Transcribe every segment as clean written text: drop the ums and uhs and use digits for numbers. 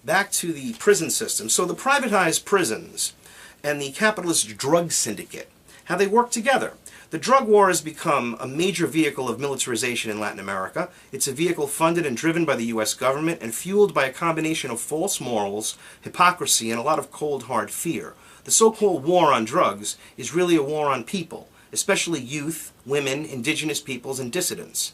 back to the prison system. So the privatized prisons and the capitalist drug syndicate, how they work together. The drug war has become a major vehicle of militarization in Latin America. It's a vehicle funded and driven by the U.S. government and fueled by a combination of false morals, hypocrisy, and a lot of cold, hard fear. The so-called war on drugs is really a war on people, especially youth, women, indigenous peoples, and dissidents.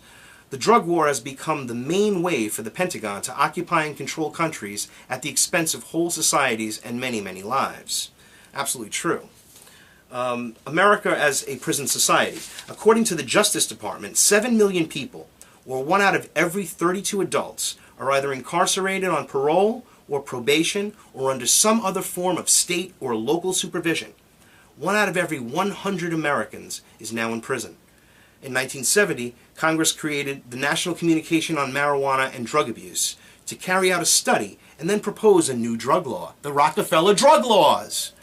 The drug war has become the main way for the Pentagon to occupy and control countries at the expense of whole societies and many, many lives. Absolutely true. America as a prison society. According to the Justice Department, 7 million people, or 1 out of every 32 adults, are either incarcerated on parole or probation or under some other form of state or local supervision. 1 out of every 100 Americans is now in prison. In 1970, Congress created the National Communication on Marijuana and Drug Abuse to carry out a study and then propose a new drug law, the Rockefeller drug laws.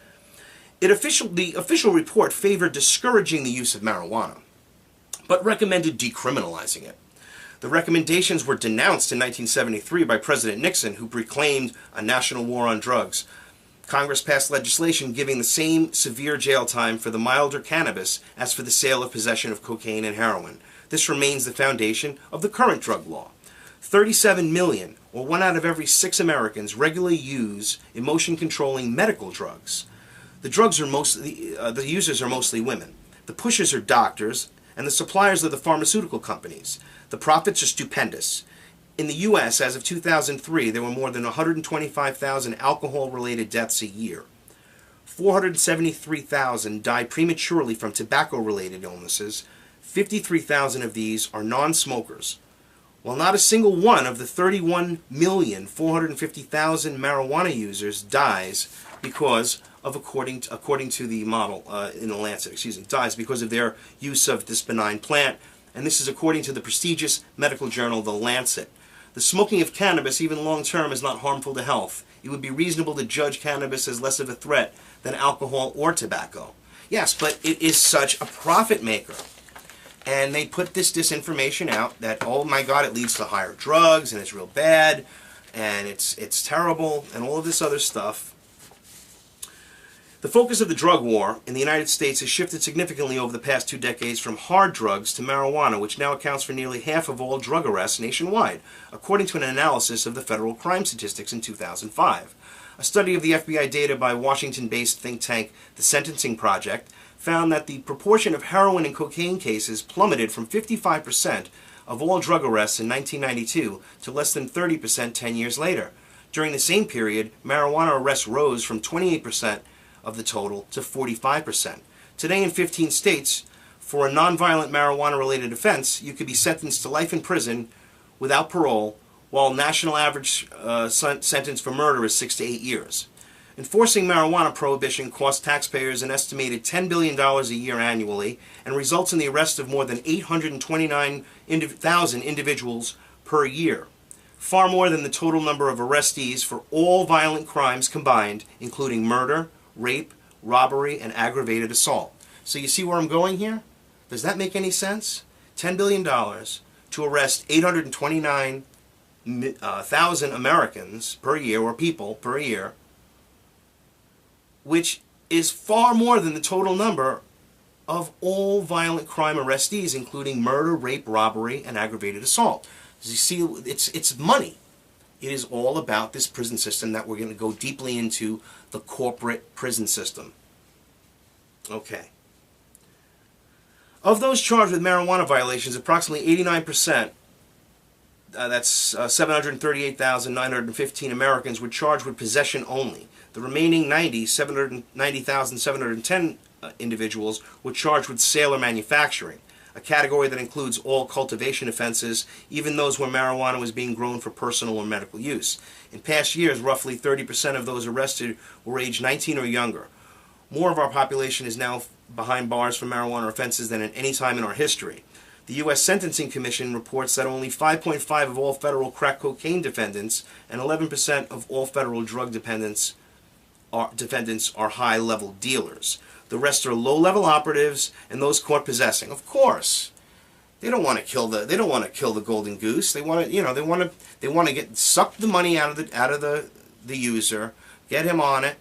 The official report favored discouraging the use of marijuana, but recommended decriminalizing it. The recommendations were denounced in 1973 by President Nixon, who proclaimed a national war on drugs. Congress passed legislation giving the same severe jail time for the milder cannabis as for the sale of possession of cocaine and heroin. This remains the foundation of the current drug law. 37 million, or 1 out of every 6 Americans, regularly use emotion-controlling medical drugs. The users are mostly women. The pushers are doctors, and the suppliers are the pharmaceutical companies. The profits are stupendous. In the U.S., as of 2003, there were more than 125,000 alcohol-related deaths a year. 473,000 died prematurely from tobacco-related illnesses. 53,000 of these are non-smokers. While not a single one of the 31,450,000 marijuana users dies because of, according to the model in the Lancet, dies because of their use of this benign plant, and this is according to the prestigious medical journal, The Lancet. The smoking of cannabis, even long-term, is not harmful to health. It would be reasonable to judge cannabis as less of a threat than alcohol or tobacco. Yes, but it is such a profit maker. And they put this disinformation out that, oh my God, it leads to higher drugs, and it's real bad, and it's terrible, and all of this other stuff. The focus of the drug war in the United States has shifted significantly over the past 2 decades from hard drugs to marijuana, which now accounts for nearly half of all drug arrests nationwide, according to an analysis of the Federal Crime Statistics in 2005. A study of the FBI data by Washington-based think tank The Sentencing Project found that the proportion of heroin and cocaine cases plummeted from 55% of all drug arrests in 1992 to less than 30% 10 years later. During the same period, marijuana arrests rose from 28% of the total to 45%. Today in 15 states, for a nonviolent marijuana-related offense, you could be sentenced to life in prison without parole, while national average sentence for murder is 6 to 8 years. Enforcing marijuana prohibition costs taxpayers an estimated $10 billion a year annually and results in the arrest of more than 829,000 individuals per year, far more than the total number of arrestees for all violent crimes combined, including murder, rape, robbery, and aggravated assault. So you see where I'm going here? Does that make any sense? $10 billion to arrest 829,000 Americans per year, or people per year, which is far more than the total number of all violent crime arrestees, including murder, rape, robbery, and aggravated assault. As you see, it's money. It is all about this prison system that we're going to go deeply into, the corporate prison system. Okay. Of those charged with marijuana violations, approximately 89%, that's 738,915 Americans, were charged with possession only. The remaining 790,710 individuals were charged with sale or manufacturing, a category that includes all cultivation offenses, even those where marijuana was being grown for personal or medical use. In past years, roughly 30% of those arrested were aged 19 or younger. More of our population is now behind bars for marijuana offenses than at any time in our history. The U.S. Sentencing Commission reports that only 5.5% of all federal crack cocaine defendants and 11% of all federal drug defendants are high-level dealers. The rest are low-level operatives and those caught possessing. Of course, they don't want to kill the golden goose. They want to, they want to get suck the money out of the the user, get him on it,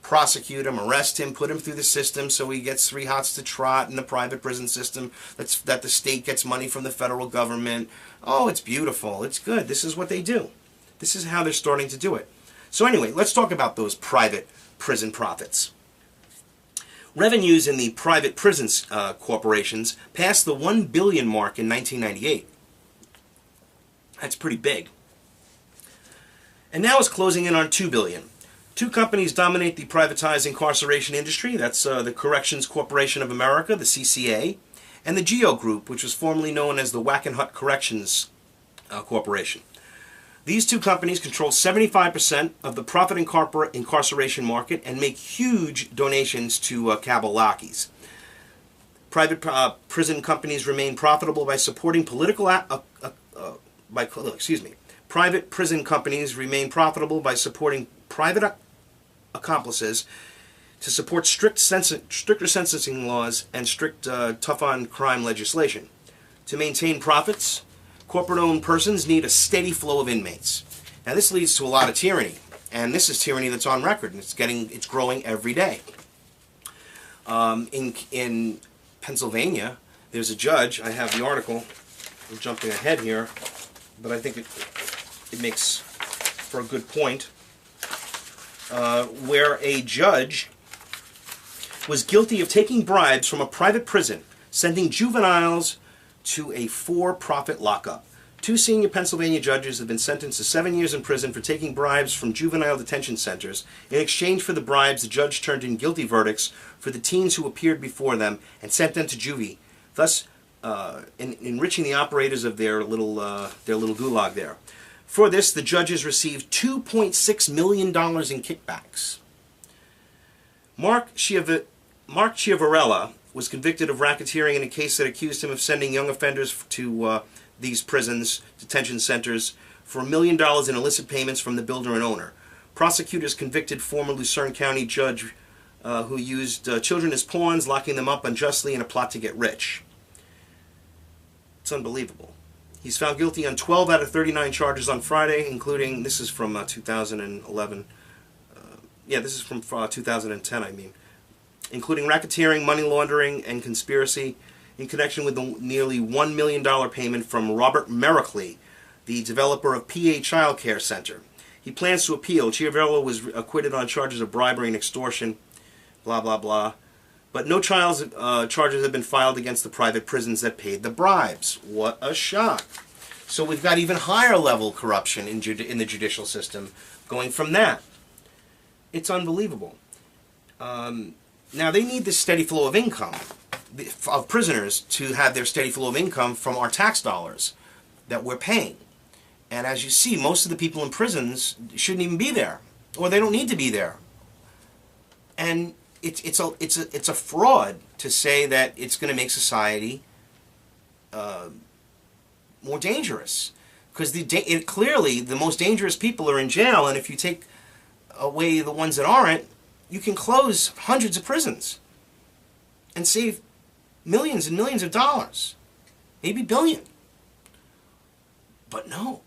prosecute him, arrest him, put him through the system so he gets 3 hots to trot in the private prison system, that the state gets money from the federal government. Oh, it's beautiful. It's good. This is what they do. This is how they're starting to do it. So anyway, let's talk about those private prison profits. Revenues in the private prisons corporations passed the $1 billion mark in 1998. That's pretty big. And now it's closing in on $2 billion. 2 companies dominate the privatized incarceration industry. That's the Corrections Corporation of America, the CCA, and the GEO Group, which was formerly known as the Wackenhut Corrections Corporation. These 2 companies control 75% of the profit incarceration market and make huge donations to Kabalakis. Private prison companies remain profitable by supporting Private prison companies remain profitable by supporting private accomplices to support stricter sentencing laws and strict tough-on-crime legislation. To maintain profits, corporate-owned persons need a steady flow of inmates. Now this leads to a lot of tyranny, and this is tyranny that's on record, and it's growing every day. In Pennsylvania, there's a judge. I have the article. I'm jumping ahead here, but I think it makes for a good point. Where a judge was guilty of taking bribes from a private prison, sending juveniles to a for-profit lockup. 2 senior Pennsylvania judges have been sentenced to 7 years in prison for taking bribes from juvenile detention centers. In exchange for the bribes, the judge turned in guilty verdicts for the teens who appeared before them and sent them to juvie, thus enriching the operators of their little gulag there. For this, the judges received $2.6 million in kickbacks. Mark Chiavarella was convicted of racketeering in a case that accused him of sending young offenders to these prisons, detention centers, for $1 million in illicit payments from the builder and owner. Prosecutors convicted former Lucerne County judge who used children as pawns, locking them up unjustly in a plot to get rich. It's unbelievable. He's found guilty on 12 out of 39 charges on Friday, including, this is from 2011, this is from 2010, I mean, including racketeering, money laundering, and conspiracy in connection with the nearly $1 million payment from Robert Merickley, the developer of PA Child Care Center. He plans to appeal. Chiavarella was acquitted on charges of bribery and extortion, blah, blah, blah. But no charges have been filed against the private prisons that paid the bribes. What a shock. So we've got even higher level corruption in the judicial system going from that. It's unbelievable. Now they need this steady flow of income, of prisoners to have their steady flow of income from our tax dollars that we're paying. And as you see, most of the people in prisons shouldn't even be there, or they don't need to be there. And it's a fraud to say that it's going to make society more dangerous, because clearly the most dangerous people are in jail, and if you take away the ones that aren't, you can close hundreds of prisons and save millions and millions of dollars, maybe billion. But no,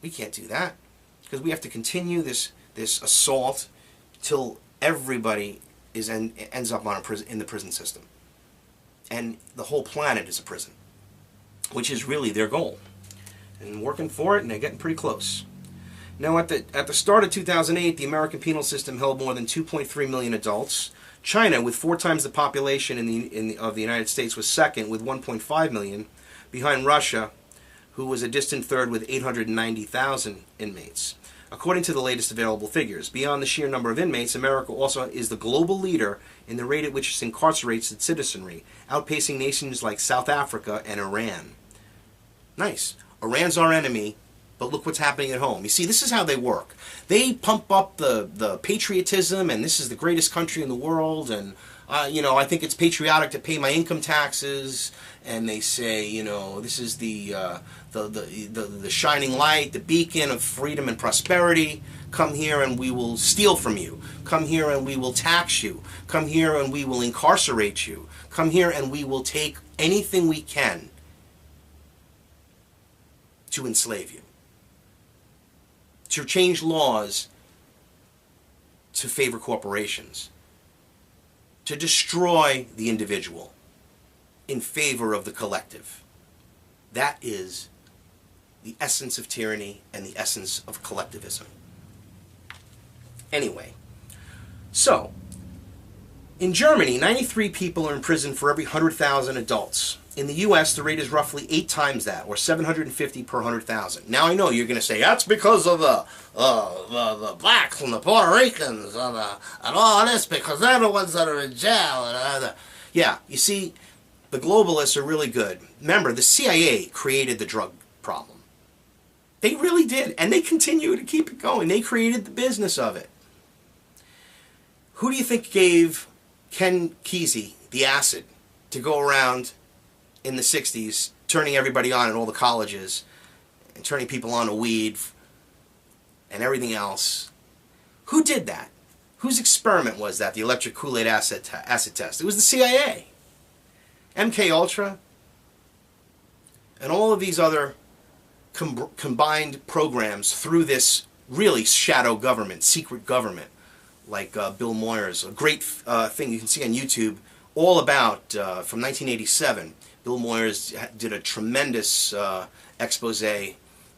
we can't do that, because we have to continue this assault till everybody ends up in the prison system, and the whole planet is a prison, which is really their goal, and working for it, and they're getting pretty close. Now, at the start of 2008, the American penal system held more than 2.3 million adults. China, with 4 times the population of the United States, was second with 1.5 million, behind Russia, who was a distant third with 890,000 inmates. According to the latest available figures, beyond the sheer number of inmates, America also is the global leader in the rate at which it incarcerates its citizenry, outpacing nations like South Africa and Iran. Nice. Iran's our enemy, but look what's happening at home. You see, this is how they work. They pump up the patriotism, and this is the greatest country in the world, and I think it's patriotic to pay my income taxes, and they say, this is the shining light, the beacon of freedom and prosperity. Come here and we will steal from you. Come here and we will tax you. Come here and we will incarcerate you. Come here and we will take anything we can to enslave you, to change laws to favor corporations, to destroy the individual in favor of the collective. That is the essence of tyranny and the essence of collectivism. Anyway, so in Germany, 93 people are in prison for every 100,000 adults. In the U.S., the rate is roughly 8 times that, or 750 per 100,000. Now, I know you're going to say, that's because of the blacks and the Puerto Ricans and all this, because they're the ones that are in jail. Yeah, you see, the globalists are really good. Remember, the CIA created the drug problem. They really did, and they continue to keep it going. They created the business of it. Who do you think gave Ken Kesey the acid to go around in the 60s, turning everybody on in all the colleges, and turning people on to weed and everything else? Who did that? Whose experiment was that, the electric Kool-Aid acid test? It was the CIA. MK Ultra, and all of these other combined programs through this really shadow government, secret government, like Bill Moyers, a great thing you can see on YouTube, all about, from 1987. Bill Moyers did a tremendous expose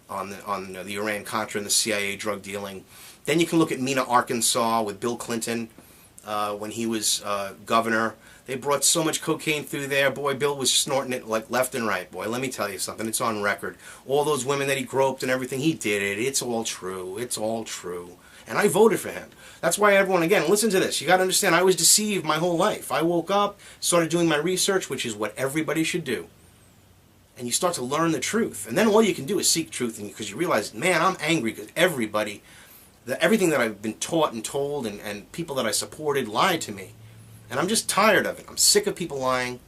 on the Iran-Contra and the CIA drug dealing. Then you can look at Mena, Arkansas, with Bill Clinton when he was governor. They brought so much cocaine through there. Boy, Bill was snorting it like left and right. Boy, let me tell you something. It's on record. All those women that he groped and everything, he did it. It's all true. It's all true. And I voted for him. That's why everyone, again, listen to this. You got to understand, I was deceived my whole life. I woke up, started doing my research, which is what everybody should do. And you start to learn the truth. And then all you can do is seek truth, because you realize, man, I'm angry because everybody, everything that I've been taught and told and people that I supported lied to me. And I'm just tired of it. I'm sick of people lying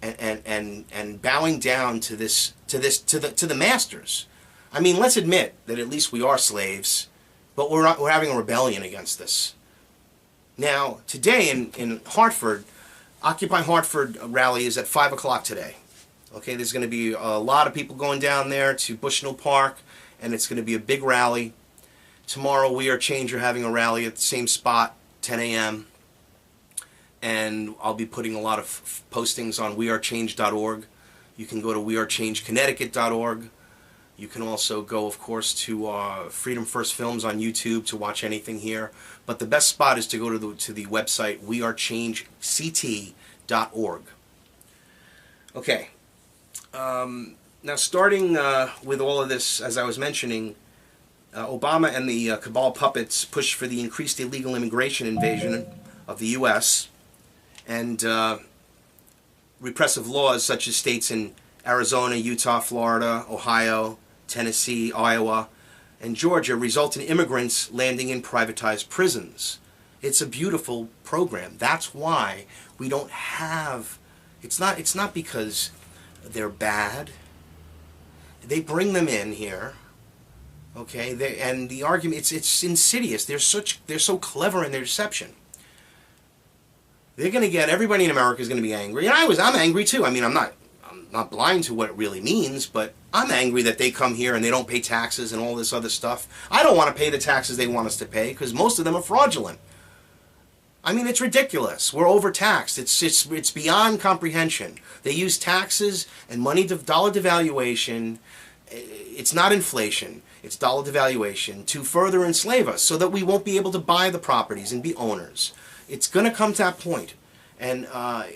and bowing down to the masters. I mean, let's admit that at least we are slaves, but we're having a rebellion against this. Now, today in Hartford, Occupy Hartford Rally is at 5 o'clock today. Okay, there's going to be a lot of people going down there to Bushnell Park, and it's going to be a big rally. Tomorrow, We Are Change are having a rally at the same spot, 10 a.m. And I'll be putting a lot of postings on wearechange.org. You can go to wearechange.connecticut.org. You can also go, of course, to Freedom First Films on YouTube to watch anything here. But the best spot is to go to the website wearechangeCT.org. Okay. Now, starting with all of this, as I was mentioning, Obama and the cabal puppets pushed for the increased illegal immigration invasion of the U.S. and repressive laws such as states in Arizona, Utah, Florida, Ohio, Tennessee, Iowa, and Georgia result in immigrants landing in privatized prisons. It's a beautiful program. That's why we don't have... It's not because they're bad. They bring them in here, okay? And the argument, it's insidious. They're so clever in their deception. They're going to get... Everybody in America is going to be angry. And I'm angry too. I mean, I'm not blind to what it really means, but I'm angry that they come here and they don't pay taxes and all this other stuff. I don't want to pay the taxes they want us to pay because most of them are fraudulent. I mean, it's ridiculous. We're overtaxed. It's beyond comprehension. They use taxes and money, dollar devaluation. It's not inflation. It's dollar devaluation to further enslave us so that we won't be able to buy the properties and be owners. It's going to come to that point. And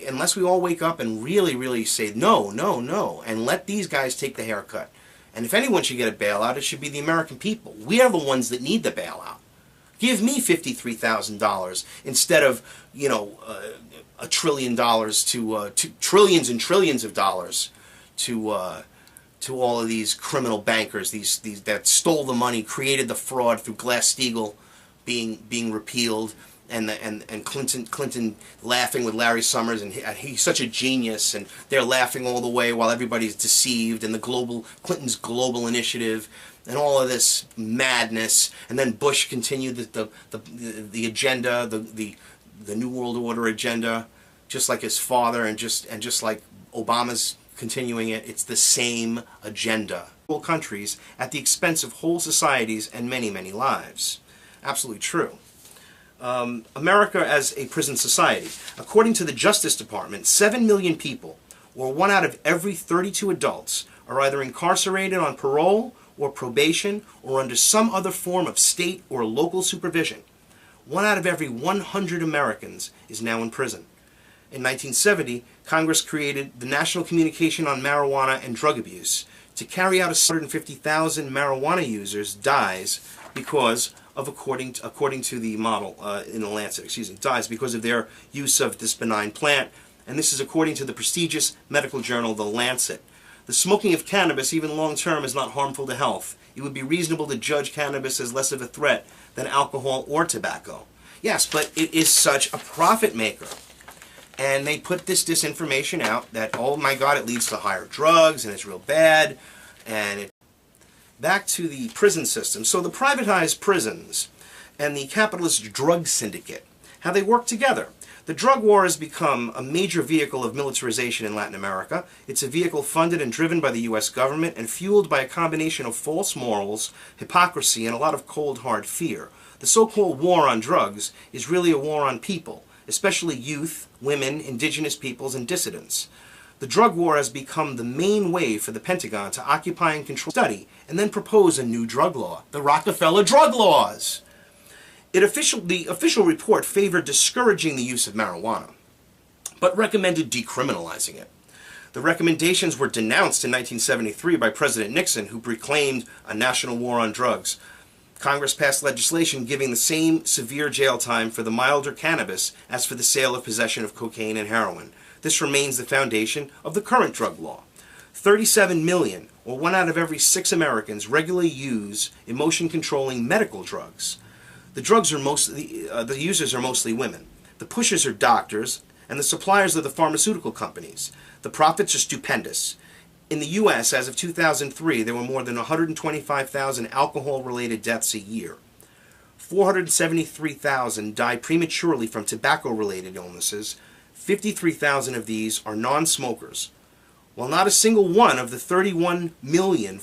unless we all wake up and really, really say no, no, no, and let these guys take the haircut. And if anyone should get a bailout, it should be the American people. We are the ones that need the bailout. Give me $53,000 instead of, $1 trillion to trillions and trillions of dollars to all of these criminal bankers, these that stole the money, created the fraud through Glass-Steagall being repealed. And Clinton laughing with Larry Summers, and he's such a genius, and they're laughing all the way while everybody's deceived, and Clinton's global initiative, and all of this madness, and then Bush continued the agenda, the New World Order agenda, just like his father, and just like Obama's continuing it. It's the same agenda. Whole countries at the expense of whole societies and many, many lives. Absolutely true. America as a prison society. According to the Justice Department, 7 million people, or 1 out of every 32 adults, are either incarcerated on parole or probation or under some other form of state or local supervision. 1 out of every 100 Americans is now in prison. In 1970, Congress created the National Communication on Marijuana and Drug Abuse to carry out 150,000 marijuana users dies because of, according to the model in the Lancet, dies because of their use of this benign plant, and this is according to the prestigious medical journal, The Lancet. The smoking of cannabis, even long-term, is not harmful to health. It would be reasonable to judge cannabis as less of a threat than alcohol or tobacco. Yes, but it is such a profit maker. And they put this disinformation out that, oh my God, it leads to higher drugs and it's real bad. Back to the prison system. So the privatized prisons and the capitalist drug syndicate, how they work together. The drug war has become a major vehicle of militarization in Latin America. It's a vehicle funded and driven by the U.S. government and fueled by a combination of false morals, hypocrisy, and a lot of cold, hard fear. The so-called war on drugs is really a war on people, especially youth, women, indigenous peoples, and dissidents. The drug war has become the main way for the Pentagon to occupy and control, study, and then propose a new drug law, the Rockefeller drug laws. The official report favored discouraging the use of marijuana, but recommended decriminalizing it. The recommendations were denounced in 1973 by President Nixon, who proclaimed a national war on drugs. Congress passed legislation giving the same severe jail time for the milder cannabis as for the sale or possession of cocaine and heroin. This remains the foundation of the current drug law. 37 million, or 1 out of every 6 Americans, regularly use emotion-controlling medical drugs. The users are mostly women. The pushers are doctors, and the suppliers are the pharmaceutical companies. The profits are stupendous. In the U.S., as of 2003, there were more than 125,000 alcohol-related deaths a year. 473,000 die prematurely from tobacco-related illnesses. 53,000 of these are non-smokers. While not a single one of the 31,400,000